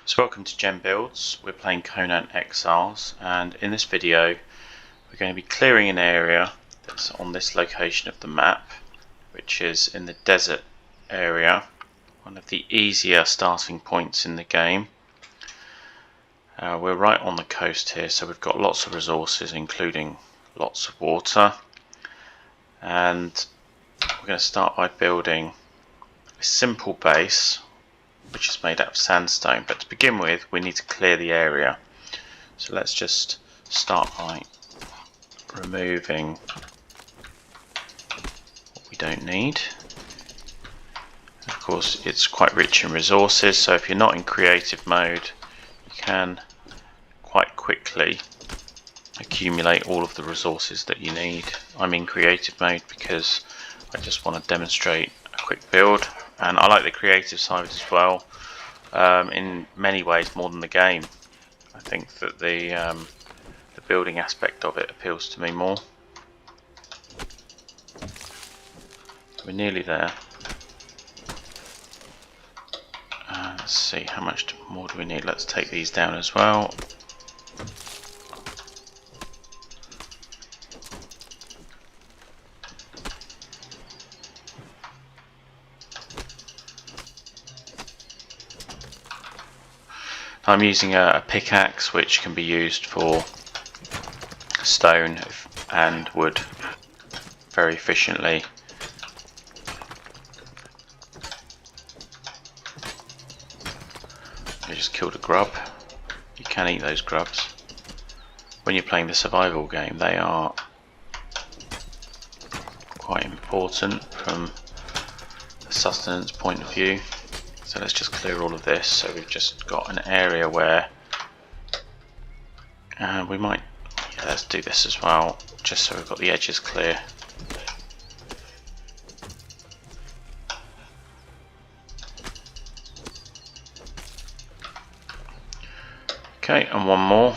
So welcome to Gem Builds. We're playing Conan Exiles, and in this video we're going to be clearing an area that's on this location of the map, which is in the desert area, one of the easier starting points in the game. We're right on the coast here, so we've got lots of resources, including lots of water, and we're going to start by building a simple base which is made out of sandstone, but to begin with we need to clear the area. So let's just start by removing what we don't need. Of course, it's quite rich in resources, so if you're not in creative mode you can quite quickly accumulate all of the resources that you need. I'm in creative mode because I just want to demonstrate a quick build, and I like the creative side as well, in many ways more than the game. I think that the building aspect of it appeals to me more. We're nearly there. Let's see, how much more do we need? Let's take these down as well. I'm using a pickaxe which can be used for stone and wood very efficiently. I just killed a grub. You can eat those grubs. When you're playing the survival game, they are quite important from a sustenance point of view. So let's just clear all of this. So we've just got an area where we might, let's do this as well, just so we've got the edges clear. Okay, and one more.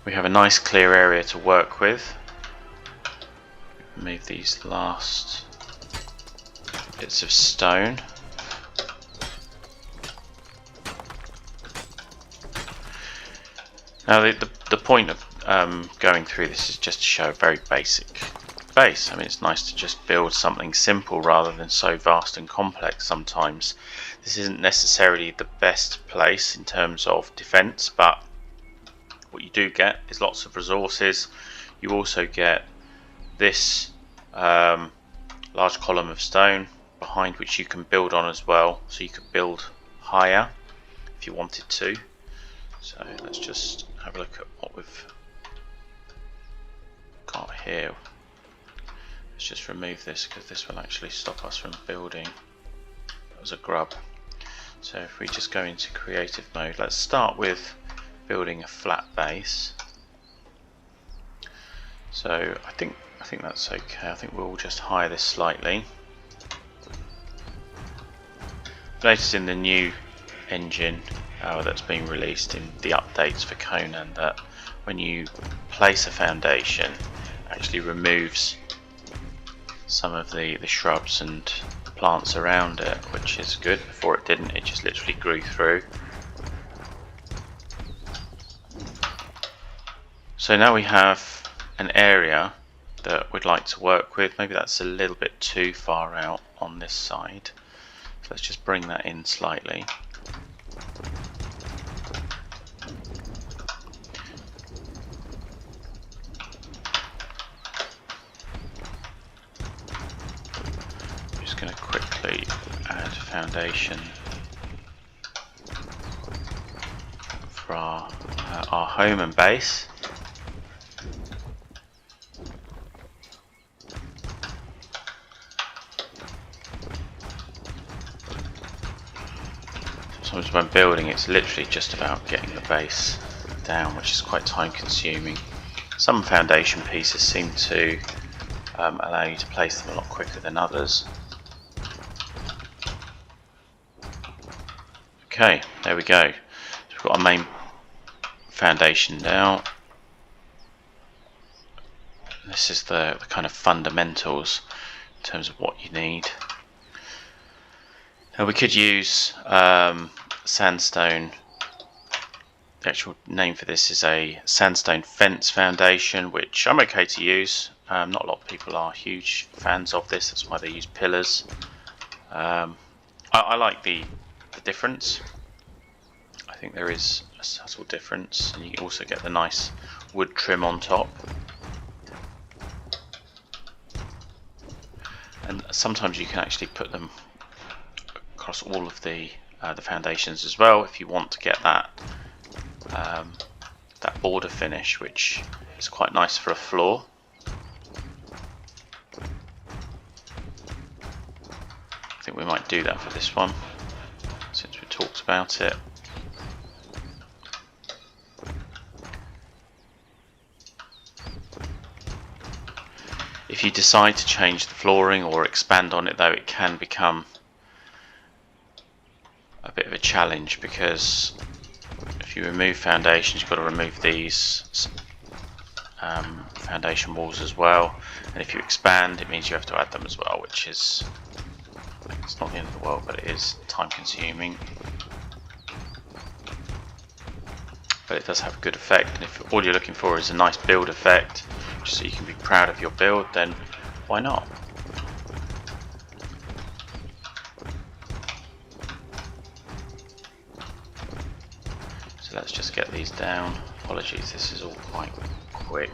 We have a nice clear area to work with. Move these last bits of stone. Now the point of going through this is just to show a very basic base. I mean, it's nice to just build something simple rather than so vast and complex sometimes. This isn't necessarily the best place in terms of defense, but what you do get is lots of resources. You also get this large column of stone behind which you can build on as well, so you could build higher if you wanted to. So let's just have a look at what we've got here. Let's just remove this because this will actually stop us from building. That was a grub. So if we just go into creative mode, let's start with building a flat base. So I think that's okay. I think we'll just higher this slightly. Notice in the new engine that's been released in the updates for Conan that when you place a foundation, it actually removes some of the shrubs and plants around it, which is good. Before it didn't, it just literally grew through. So now we have an area that we'd like to work with. Maybe that's a little bit too far out on this side, so let's just bring that in slightly. I'm just going to quickly add foundation for our home and base. Sometimes when building, it's literally just about getting the base down, which is quite time consuming. Some foundation pieces seem to allow you to place them a lot quicker than others. Okay, there we go. So we've got our main foundation now. This is the kind of fundamentals in terms of what you need. Now we could use sandstone. The actual name for this is a sandstone fence foundation, which I'm okay to use. Not a lot of people are huge fans of this, that's why they use pillars. I like the difference. I think there is a subtle difference, and you also get the nice wood trim on top. And sometimes you can actually put them across all of the foundations as well, if you want to get that border finish, which is quite nice for a floor. I think we might do that for this one, since we talked about it. If you decide to change the flooring or expand on it, though, it can become a bit of a challenge, because if you remove foundations, you've got to remove these foundation walls as well, and if you expand, it means you have to add them as well, which is, it's not the end of the world, but it is time consuming. But it does have a good effect, and if all you're looking for is a nice build effect, just so you can be proud of your build, then why not? So let's just get these down. Apologies, this is all quite quick.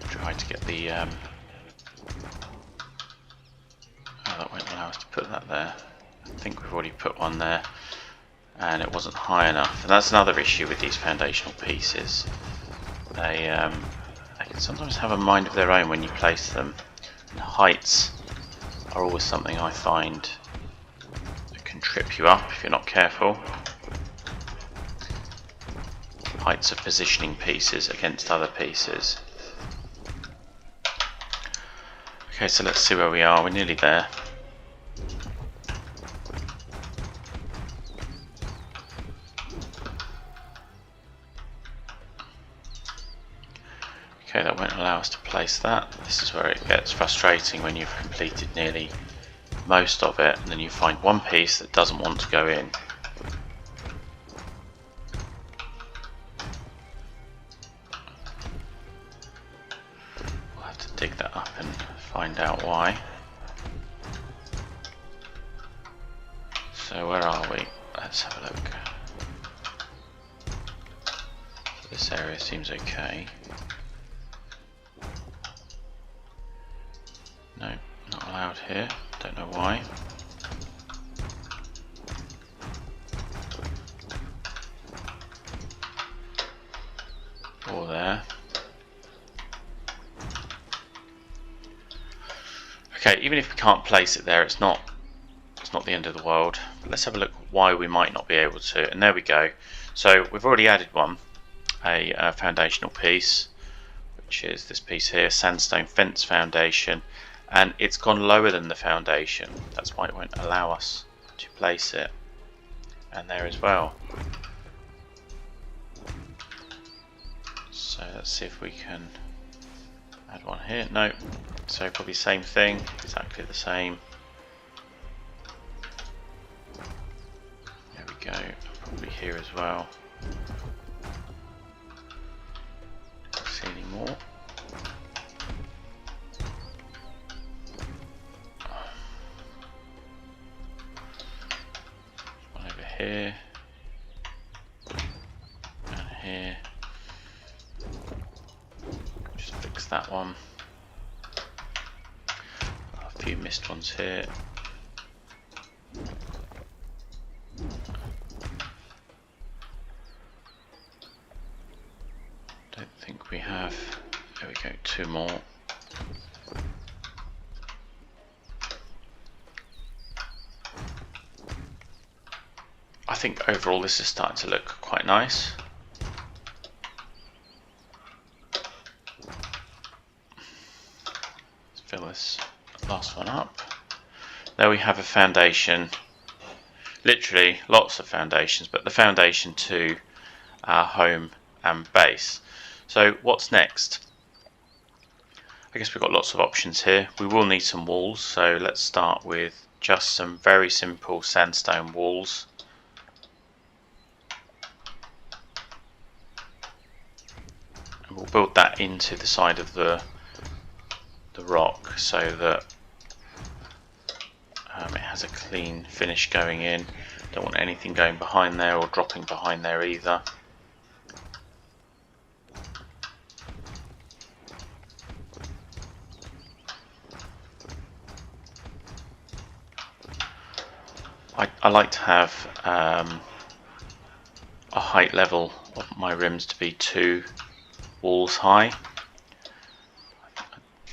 Try to get the oh, that won't allow us to put that there. I think we've already put one there and it wasn't high enough, and that's another issue with these foundational pieces. They can sometimes have a mind of their own when you place them. And heights are always something I find that can trip you up if you're not careful. Heights of positioning pieces against other pieces. Okay, so let's see where we are. We're nearly there. Okay, that won't allow us to place that. This is where it gets frustrating when you've completed nearly most of it and then you find one piece that doesn't want to go in. We'll have to dig that up and find out why. So where are we? Let's have a look. So this area seems okay. No, not allowed here. Don't know why. Or there. Okay, even if we can't place it there, it's not the end of the world. But let's have a look why we might not be able to. And there we go. So we've already added one, a foundational piece, which is this piece here, sandstone fence foundation. And it's gone lower than the foundation. That's why it won't allow us to place it. And there as well. So let's see if we can add one here. No. So probably same thing, exactly the same. There we go. Probably here as well. See any more? Here and here. Just fix that one. A few missed ones here. Don't think we have. There we go, two more. I think overall this is starting to look quite nice. Let's fill this last one up. There we have a foundation. Literally lots of foundations, but the foundation to our home and base. So what's next? I guess we've got lots of options here. We will need some walls, so let's start with just some very simple sandstone walls. And we'll build that into the side of the rock so that it has a clean finish going in. Don't want anything going behind there or dropping behind there either. I like to have a height level of my rims to be 2 walls high.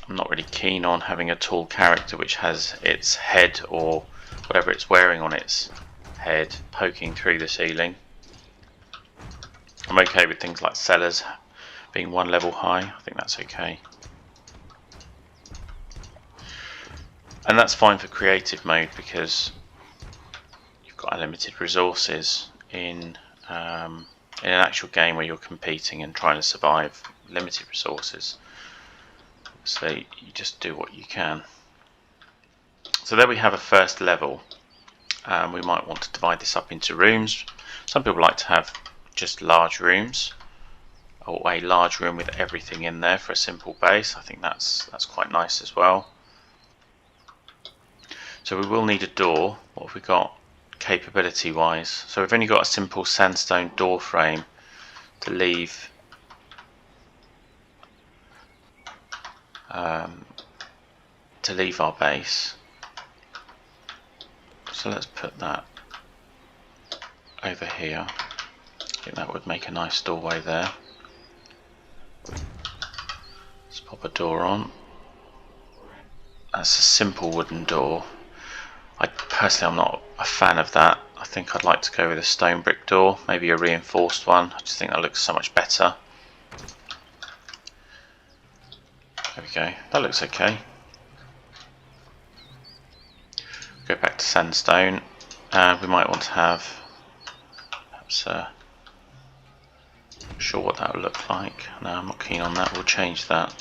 I'm not really keen on having a tall character which has its head or whatever it's wearing on its head poking through the ceiling. I'm okay with things like cellars being 1 level high. I think that's okay. And that's fine for creative mode because you've got unlimited resources in an actual game where you're competing and trying to survive. Limited resources. So you just do what you can. So there we have a first level. We might want to divide this up into rooms. Some people like to have just large rooms, or a large room with everything in there for a simple base. I think that's quite nice as well. So we will need a door. What have we got capability wise? So we've only got a simple sandstone door frame to leave our base. So let's put that over here. I think that would make a nice doorway there. Let's pop a door on. That's a simple wooden door. Personally, I'm not a fan of that. I think I'd like to go with a stone brick door, maybe a reinforced one. I just think that looks so much better. There we go. That looks okay. Go back to sandstone. We might want to have perhaps not sure what that would look like. No, I'm not keen on that. We'll change that.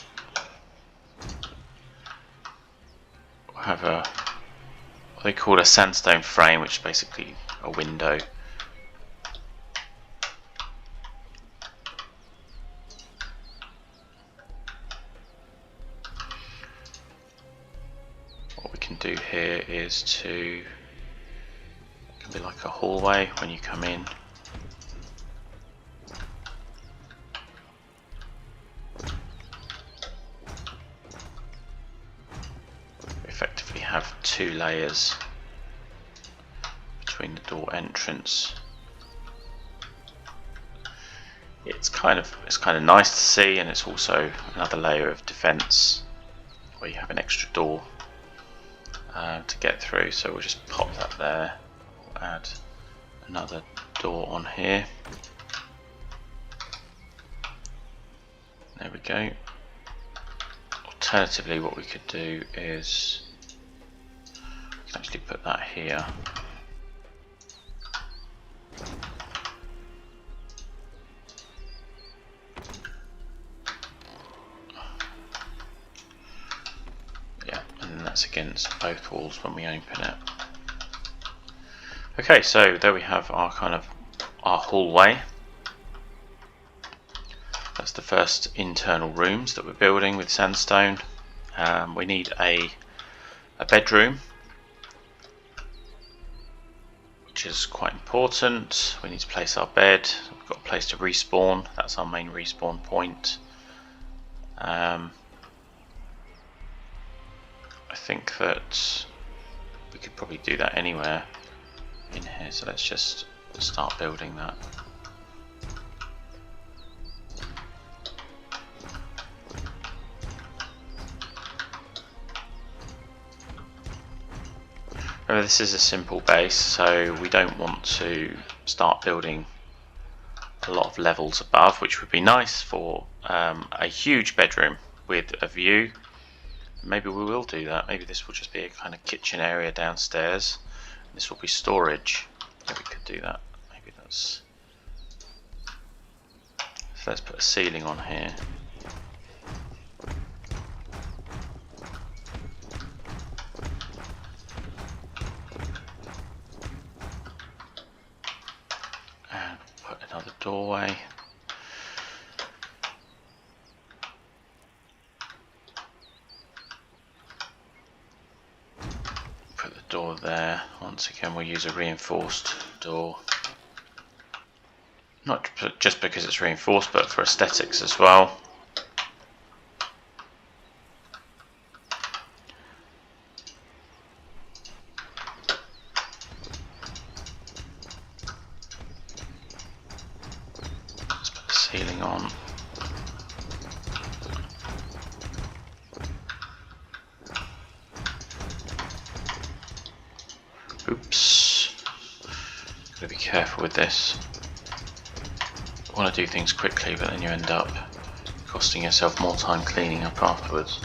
We'll have what they call a sandstone frame, which is basically a window. What we can do here is it can be like a hallway when you come in. Effectively have 2 layers between the door entrance. It's kind of nice to see, and it's also another layer of defense where you have an extra door to get through. So we'll just pop that there. We'll add another door on here. There we go. Alternatively, what we could do is we can actually put that here. Yeah, and that's against both walls when we open it. Okay, so there we have our our hallway. That's the first internal rooms that we're building with sandstone. We need a bedroom, which is quite important. We need to place our bed. We've got a place to respawn. That's our main respawn point. I think that we could probably do that anywhere in here, so let's just start building that. Remember, this is a simple base, so we don't want to start building a lot of levels above, which would be nice for a huge bedroom with a view. Maybe we will do that. Maybe this will just be a kind of kitchen area downstairs. This will be storage. Yeah, we could do that. Maybe let's So let's put a ceiling on here. And put another doorway. Put the door there. Once again, we'll use a reinforced door. Not just because it's reinforced, but for aesthetics as well. Let's put the ceiling on. Oops. Gotta be careful with this. You want to do things quickly, but then you end up costing yourself more time cleaning up afterwards.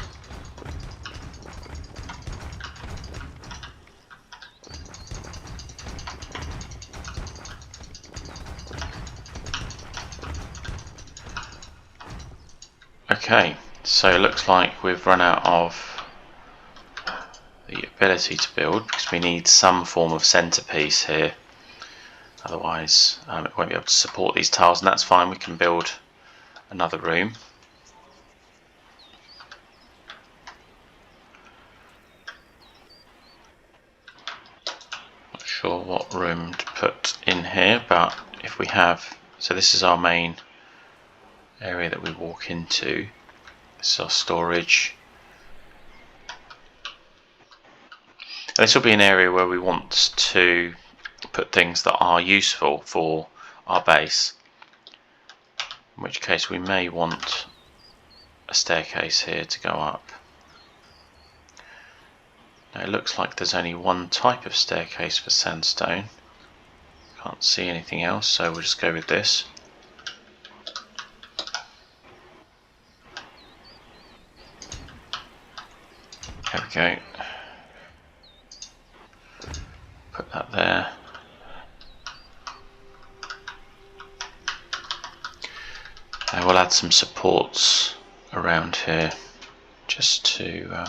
Okay, so it looks like we've run out of the ability to build because we need some form of centerpiece here. Otherwise it won't be able to support these tiles, and that's fine. We can build another room. Not sure what room to put in here, but if we have, so this is our main area that we walk into. This is our storage. This will be an area where we want to put things that are useful for our base, in which case we may want a staircase here to go up. Now it looks like there's only one type of staircase for sandstone. Can't see anything else, so we'll just go with this. There we go. Put that there. And we'll add some supports around here just to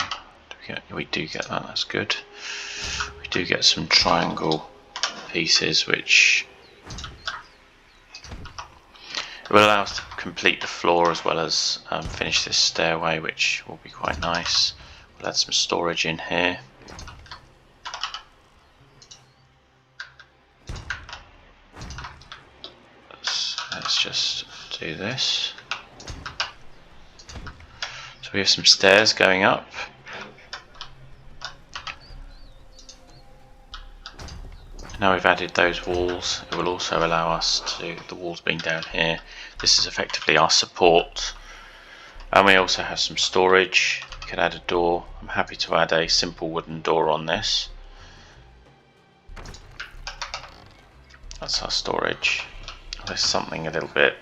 we do get that, that's good. We do get some triangle pieces which will allow us to complete the floor as well as finish this stairway, which will be quite nice. We'll add some storage in here. Let's just do this. So we have some stairs going up. Now we've added those walls, it will also allow us to, the walls being down here, this is effectively our support. And we also have some storage. We can add a door. I'm happy to add a simple wooden door on this. That's our storage. There's something a little bit,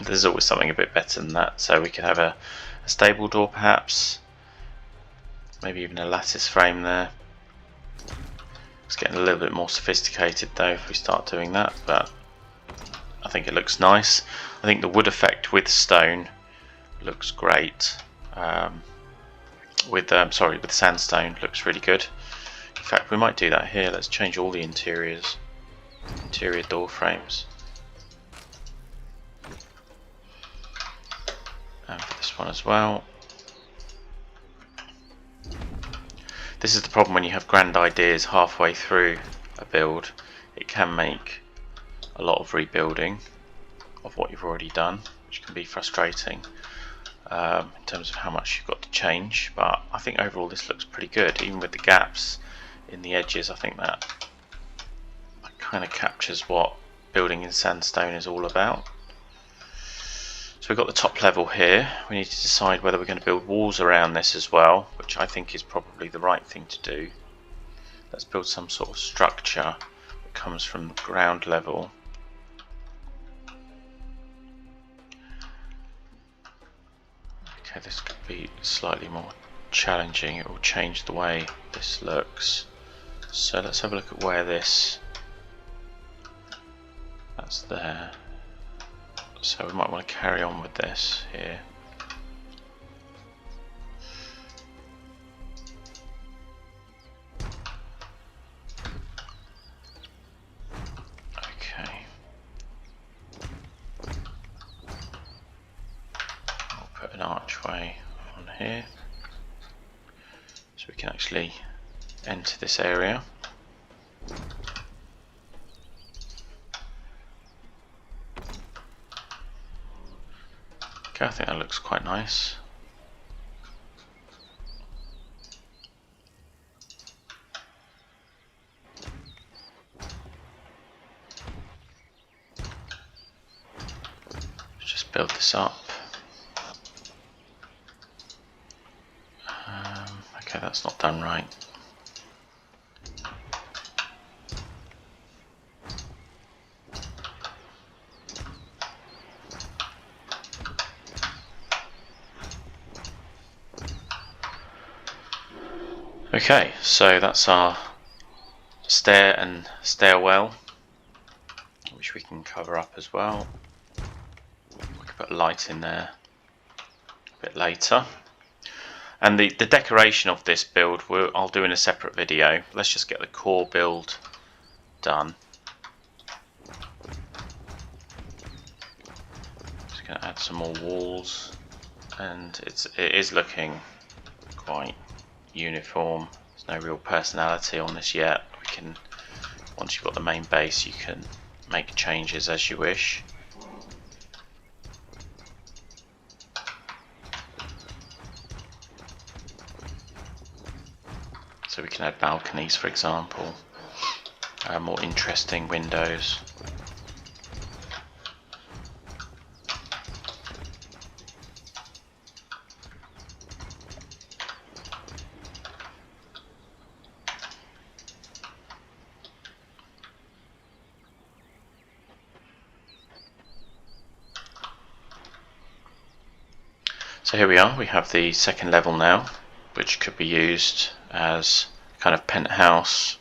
there's always something a bit better than that. So we could have a stable door perhaps, maybe even a lattice frame there. It's getting a little bit more sophisticated though if we start doing that, but I think it looks nice. I think the wood effect with stone looks great. With sandstone looks really good. In fact, we might do that here. Let's change all the interior door frames. And for this one as well. This is the problem when you have grand ideas halfway through a build. It can make a lot of rebuilding of what you've already done, which can be frustrating in terms of how much you've got to change. But I think overall this looks pretty good, even with the gaps in the edges. I think that kind of captures what building in sandstone is all about. So we've got the top level here. We need to decide whether we're going to build walls around this as well, which I think is probably the right thing to do. Let's build some sort of structure that comes from the ground level. Okay, this could be slightly more challenging. It will change the way this looks. So let's have a look at where that's there. So we might want to carry on with this here. Okay. I'll put an archway on here so we can actually enter this area. Okay, I think that looks quite nice. Let's just build this up. Okay, that's not done right. Okay, so that's our stair and stairwell, which we can cover up as well. We can put a light in there a bit later. And the decoration of this build I'll do in a separate video. Let's just get the core build done. Just going to add some more walls, and it is looking quite uniform. There's no real personality on this yet. We can, once you've got the main base, you can make changes as you wish. So we can add balconies, for example, more interesting windows. So here we are, we have the second level now, which could be used as kind of penthouse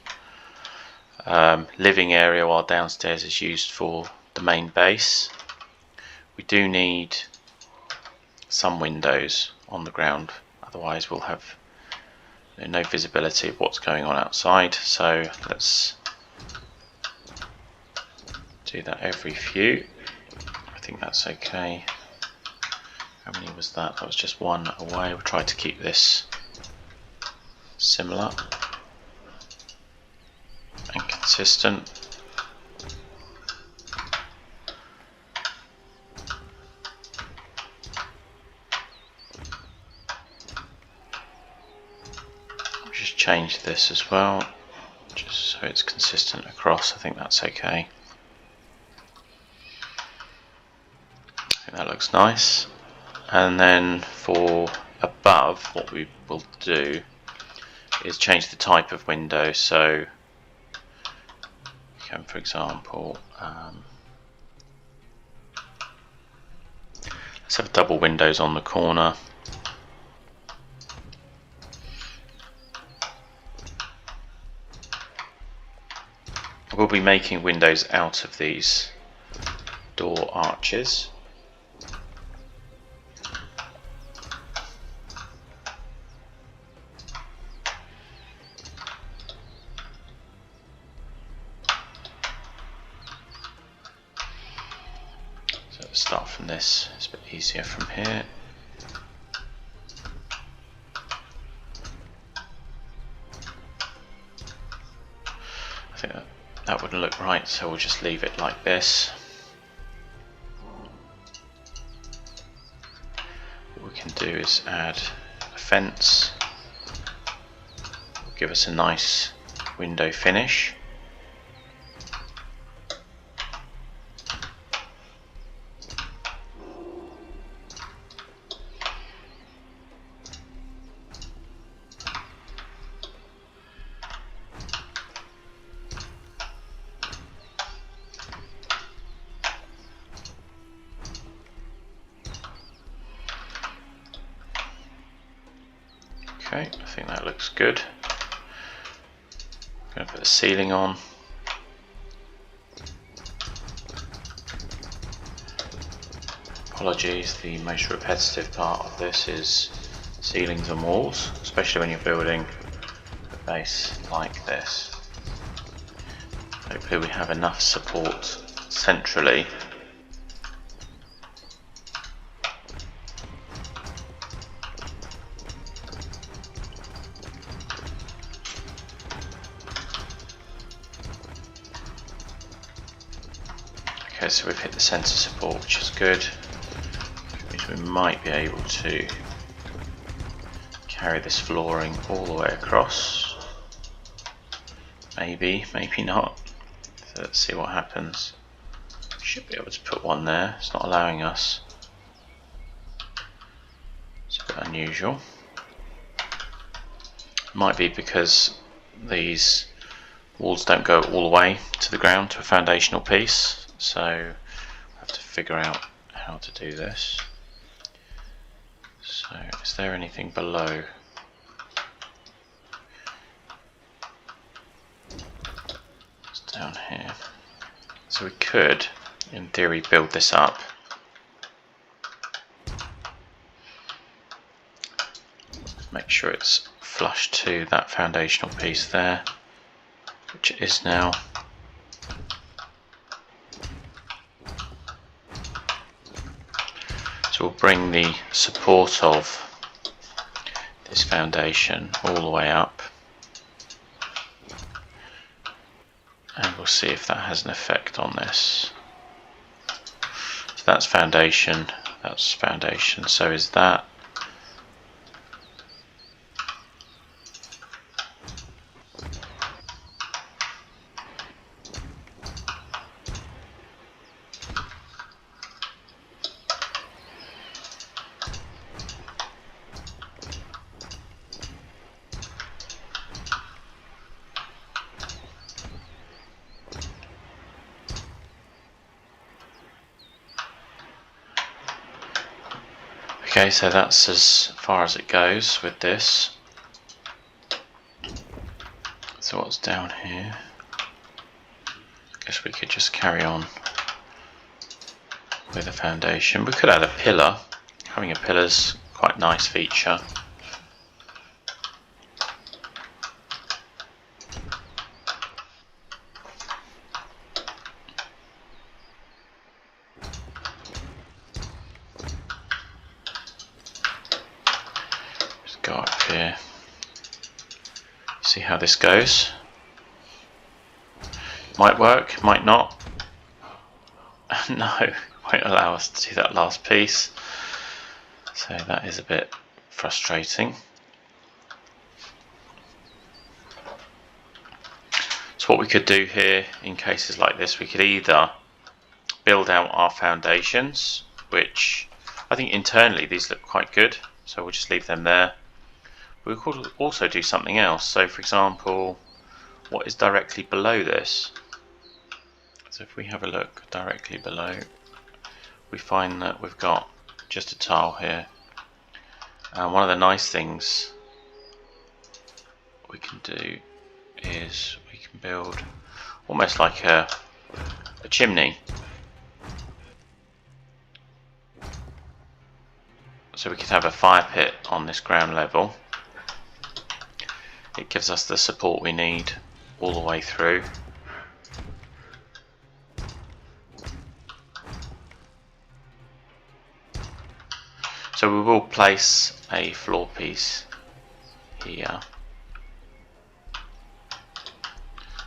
living area, while downstairs is used for the main base. We do need some windows on the ground, otherwise we'll have no visibility of what's going on outside. So let's do that every few. I think that's okay. How many was that? That was just one away. We'll try to keep this similar and consistent. I'll just change this as well, just so it's consistent across. I think that's okay. I think that looks nice. And then for above, what we will do is change the type of window. So you can, for example, let's have double windows on the corner. We'll be making windows out of these door arches. Start from this, it's a bit easier from here. I think that wouldn't look right, so we'll just leave it like this. What we can do is add a fence, give us a nice window finish. Okay, I think that looks good. I'm going to put the ceiling on. Apologies, the most repetitive part of this is ceilings and walls, especially when you're building a base like this. Hopefully we have enough support centrally. Okay, so we've hit the centre support, which is good. Which means we might be able to carry this flooring all the way across. Maybe, maybe not. So let's see what happens. Should be able to put one there. It's not allowing us. It's a bit unusual. Might be because these walls don't go all the way to the ground to a foundational piece. So I have to figure out how to do this. So is there anything below? It's down here. So we could, in theory, build this up. Make sure it's flush to that foundational piece there, which it is now. So we'll bring the support of this foundation all the way up, and we'll see if that has an effect on this. So that's foundation, so is that. Okay, so that's as far as it goes with this. So what's down here? I guess we could just carry on with a foundation. We could add a pillar. Having a pillar's quite a nice feature. Go up here, see how this goes. Might work, might not. No, won't allow us to do that last piece, so that is a bit frustrating. So what we could do here in cases like this, we could either build out our foundations, which I think internally these look quite good, so we'll just leave them there. We could also do something else. So for example, what is directly below this? So if we have a look directly below, we find that we've got just a tile here. And one of the nice things we can do is we can build almost like a chimney. So we could have a fire pit on this ground level. It gives us the support we need all the way through. So we will place a floor piece here.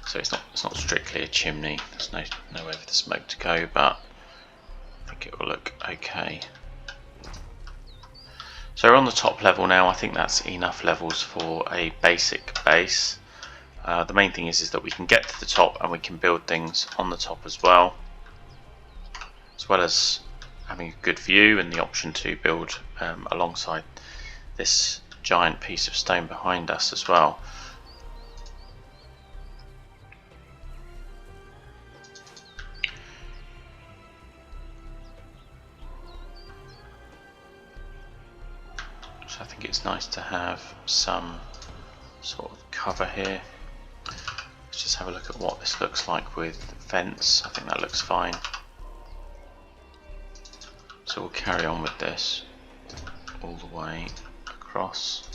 So it's not strictly a chimney. There's nowhere for the smoke to go, but I think it will look okay. So we're on the top level now. I think that's enough levels for a basic base. The main thing is that we can get to the top and we can build things on the top as well as having a good view and the option to build alongside this giant piece of stone behind us as well. I think it's nice to have some sort of cover here. Let's just have a look at what this looks like with fence. I think that looks fine. So So we'll carry on with this all the way across.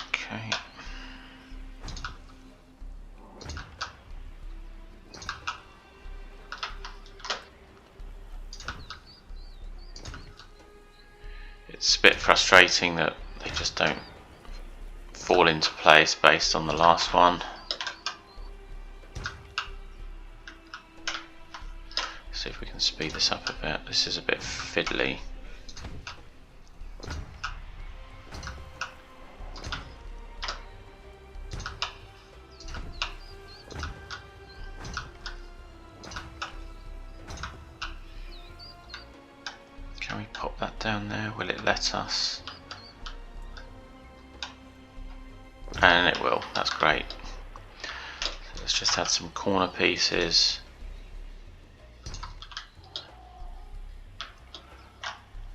Okay. It's a bit frustrating that they just don't fall into place based on the last one. See if we can speed this up a bit. This is a bit fiddly. Can we pop that down there? Will it let us? And it will. That's great. So let's just add some corner pieces.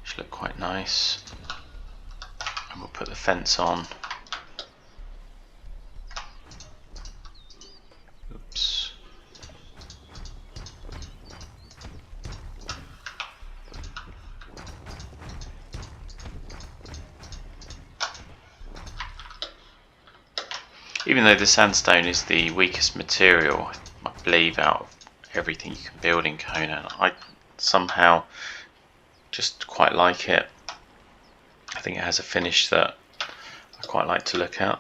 Should look quite nice. And we'll put the fence on. Oops. Even though the sandstone is the weakest material, I believe, out of everything you can build in Conan, I somehow just quite like it. I think it has a finish that I quite like to look at.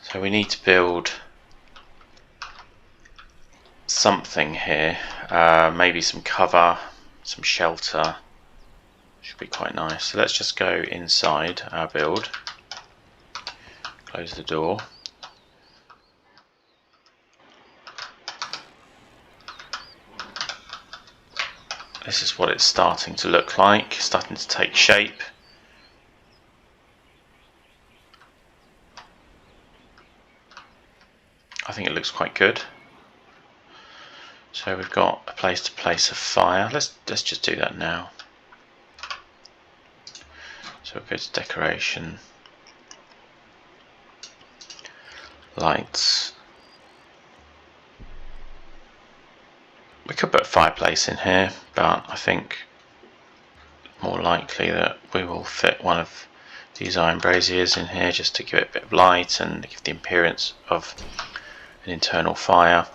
So we need to build something here, maybe some cover, some shelter, should be quite nice. So let's just go inside our build. Close the door. This is what it's starting to look like, starting to take shape. I think it looks quite good. So we've got a place to place a fire. Let's just do that now. So we'll go to decoration. Lights. We could put a fireplace in here, but I think more likely that we will fit one of these iron braziers in here just to give it a bit of light and give the appearance of an internal fire.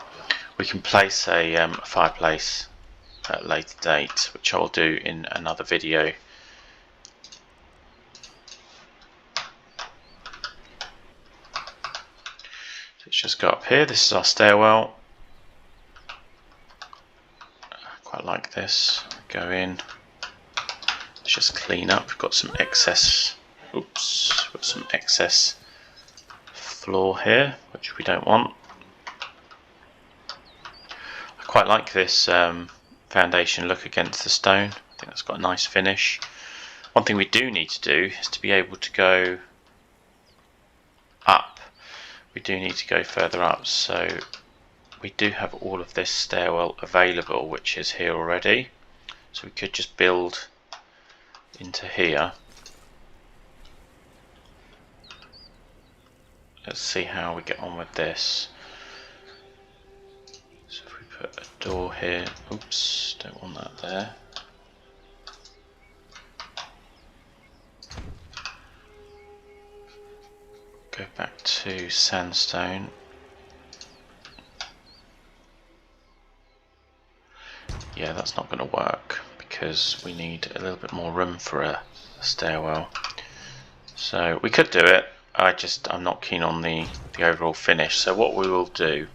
We can place a fireplace at a later date, which I'll do in another video. Let's just go up here. This is our stairwell. I quite like this. Go in. Let's just clean up. We've got some excess. Oops. Got some excess floor here, which we don't want. I quite like this foundation look against the stone. I think that's got a nice finish. One thing we do need to do is to be able to go up. We do need to go further up, so we do have all of this stairwell available, which is here already, so we could just build into here. Let's see how we get on with this. So if we put a door here, oops, don't want that there. Go back to sandstone. Yeah, that's not going to work because we need a little bit more room for a stairwell. So we could do it. I'm not keen on the overall finish. So what we will do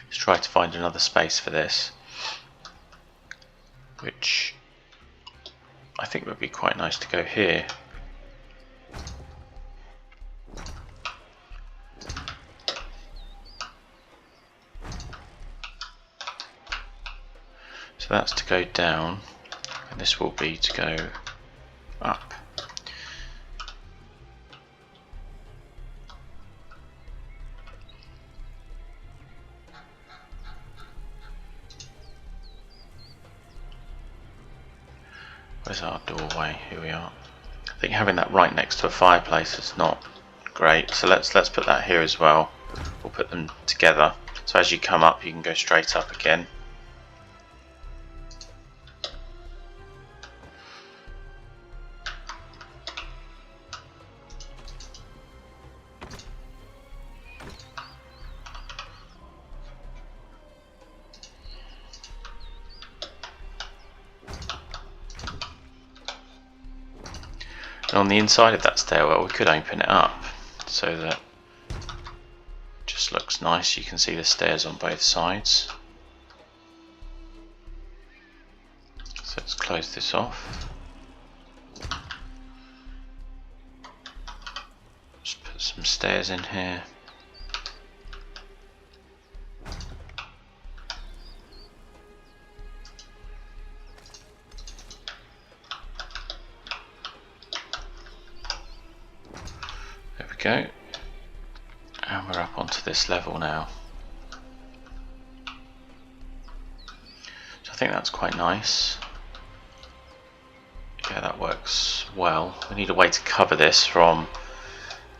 is try to find another space for this, which I think would be quite nice to go here. So that's to go down, and this will be to go up. Where's our doorway? Here we are. I think having that right next to a fireplace is not great, so let's put that here as well. We'll put them together, so as you come up you can go straight up again. And on the inside of that stairwell we could open it up so that it just looks nice. You can see the stairs on both sides. So let's close this off. Just put some stairs in here. There we go. And we're up onto this level now. So I think that's quite nice. Yeah, that works well. We need a way to cover this from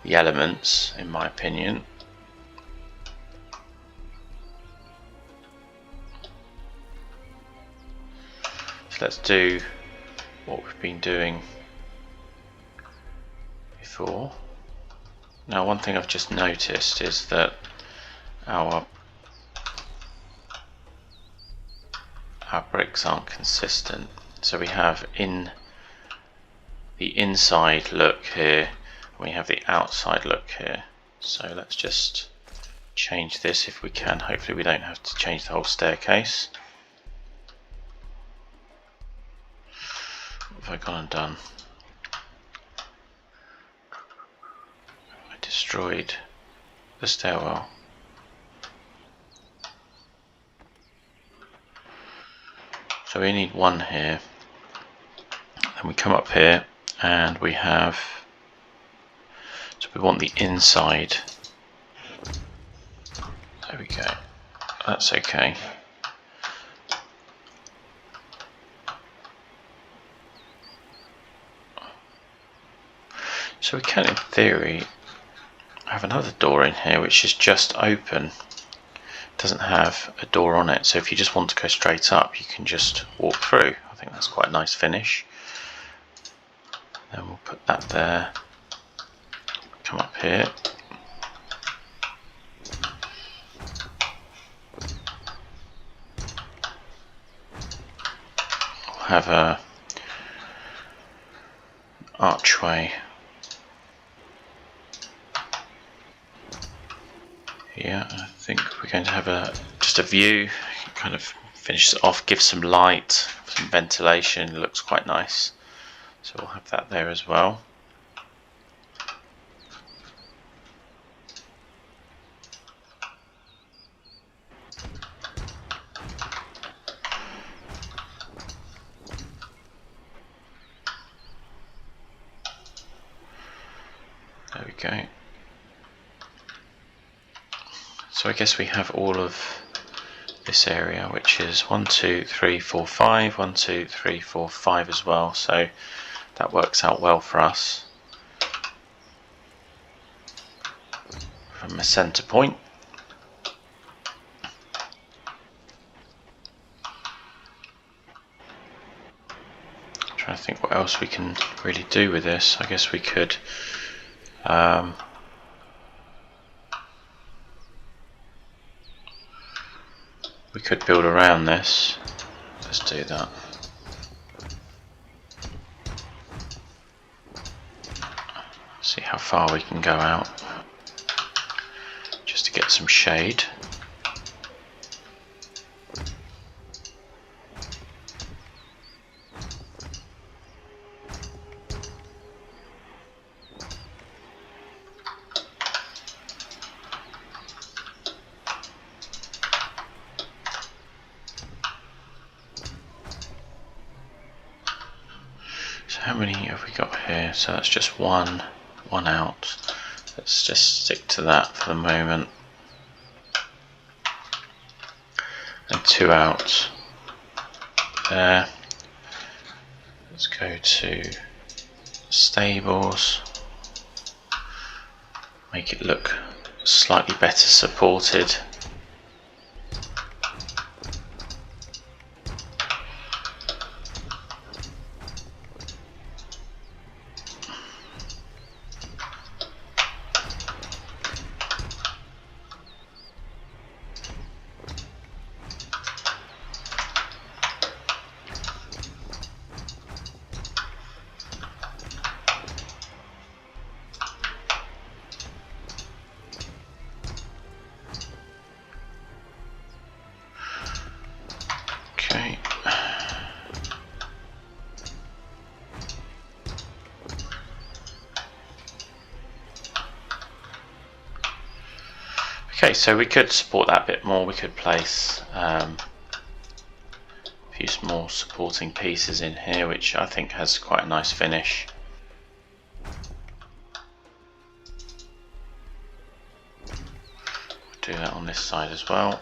the elements, in my opinion. So let's do what we've been doing before. Now, one thing I've just noticed is that our bricks aren't consistent. So we have the inside look here, and we have the outside look here. So let's just change this if we can. Hopefully we don't have to change the whole staircase. What have I gone and done? I destroyed the stairwell. So we need one here. Then we come up here and we have, so we want the inside. There we go. That's okay. So we can, in theory, have another door in here which is just open. It doesn't have a door on it, so if you just want to go straight up you can just walk through. I think that's quite a nice finish. Then we'll put that there. Come up here. We'll have a archway here. I think we're going to have just a view, kind of finish it off, give some light, some ventilation. It looks quite nice. So we'll have that there as well. There we go. So I guess we have all of this area, which is 1, 2, 3, 4, 5, 1, 2, 3, 4, 5 as well. So that works out well for us from a center point. I'm trying to think what else we can really do with this. I guess we could build around this. Let's do that. See how far we can go out, just to get some shade. So how many have we got here? So that's just one out. Let's just stick to that for the moment. And 2 out there. Let's go to stables, make it look slightly better supported. Okay, so we could support that a bit more. We could place a few small supporting pieces in here, which I think has quite a nice finish. Do that on this side as well.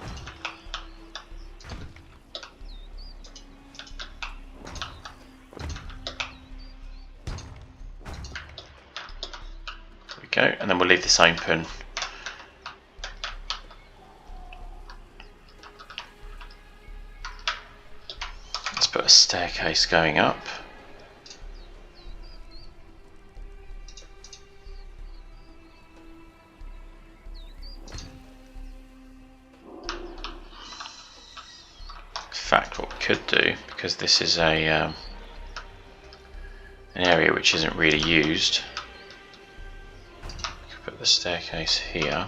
There we go, and then we'll leave this open. Let's put a staircase going up. In fact, what we could do, because this is an area which isn't really used, we could put the staircase here.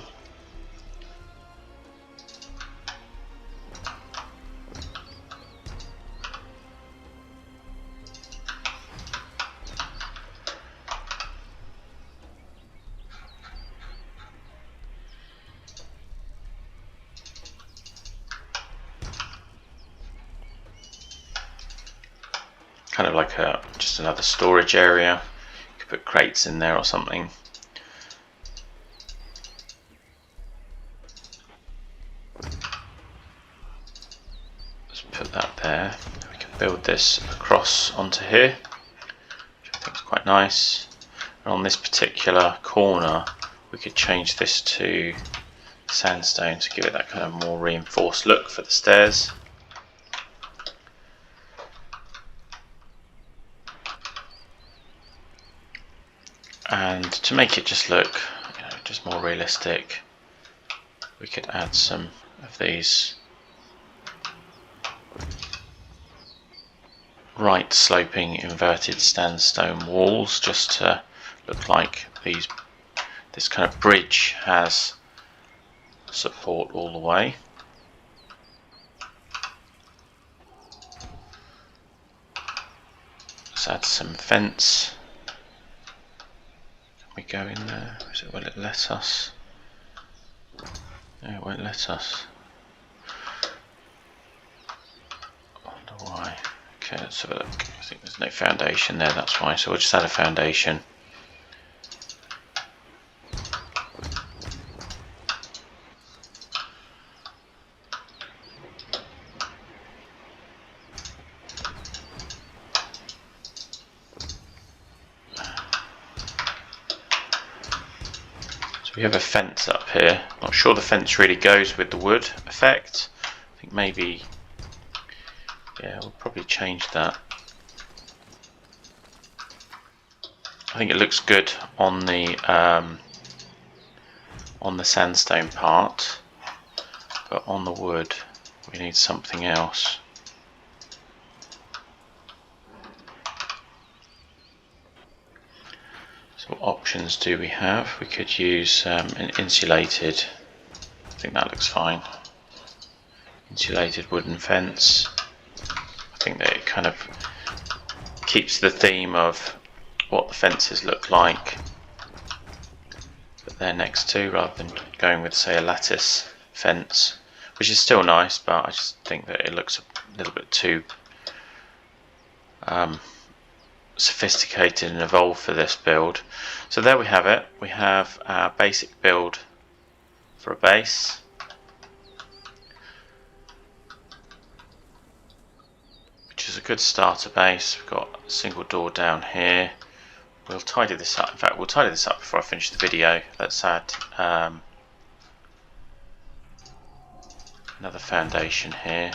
Kind of like just another storage area. You could put crates in there or something. Let's put that there. We can build this across onto here, which I think is quite nice. And on this particular corner, we could change this to sandstone to give it that kind of more reinforced look for the stairs. And to make it just look, just more realistic, we could add some of these right sloping inverted sandstone walls, just to look like this kind of bridge has support all the way. Let's add some fence. We go in there. Will it let us? No, it won't let us. I wonder why. Okay, let's have a look. I think there's no foundation there, that's why. So we'll just add a foundation. We have a fence up here. Not sure the fence really goes with the wood effect. I think maybe, yeah, we'll probably change that. I think it looks good on the sandstone part, but on the wood we need something else. So what options do we have? We could use an insulated, I think that looks fine, insulated wooden fence. I think that it kind of keeps the theme of what the fences look like that they're next to, rather than going with, say, a lattice fence, which is still nice, but I just think that it looks a little bit too sophisticated and evolved for this build. So there we have it. We have our basic build for a base. Which is good starter base. We've got a single door down here. We'll tidy this up. In fact, we'll tidy this up before I finish the video. Let's add another foundation here.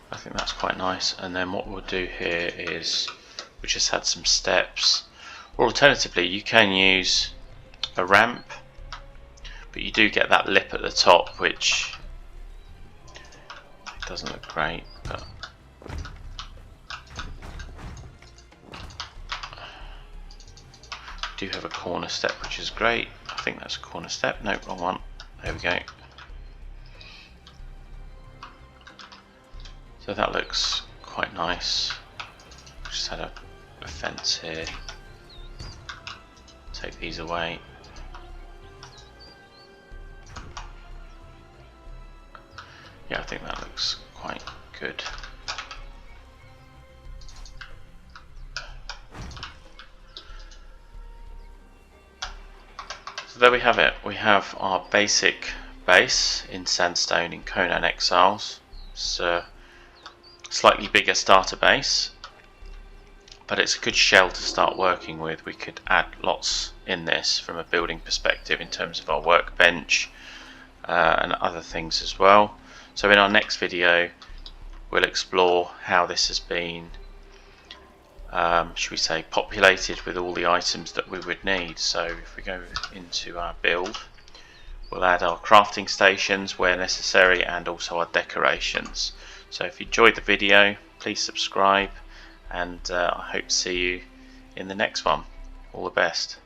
I think that's quite nice. And then what we'll do here is we'll just add some steps, or alternatively you can use a ramp, but you do get that lip at the top which doesn't look great, but we do have a corner step which is great. I think that's a corner step. No, wrong one. There we go. So that looks quite nice. Just had a fence here. Take these away. Yeah, I think that looks quite good. So there we have it. We have our basic base in Sandstone in Conan Exiles. It's a slightly bigger starter base, but it's a good shell to start working with. We could add lots in this from a building perspective in terms of our workbench and other things as well. So in our next video we'll explore how this has been should we say populated with all the items that we would need. So if we go into our build, we'll add our crafting stations where necessary and also our decorations. So if you enjoyed the video, please subscribe, and I hope to see you in the next one. All the best.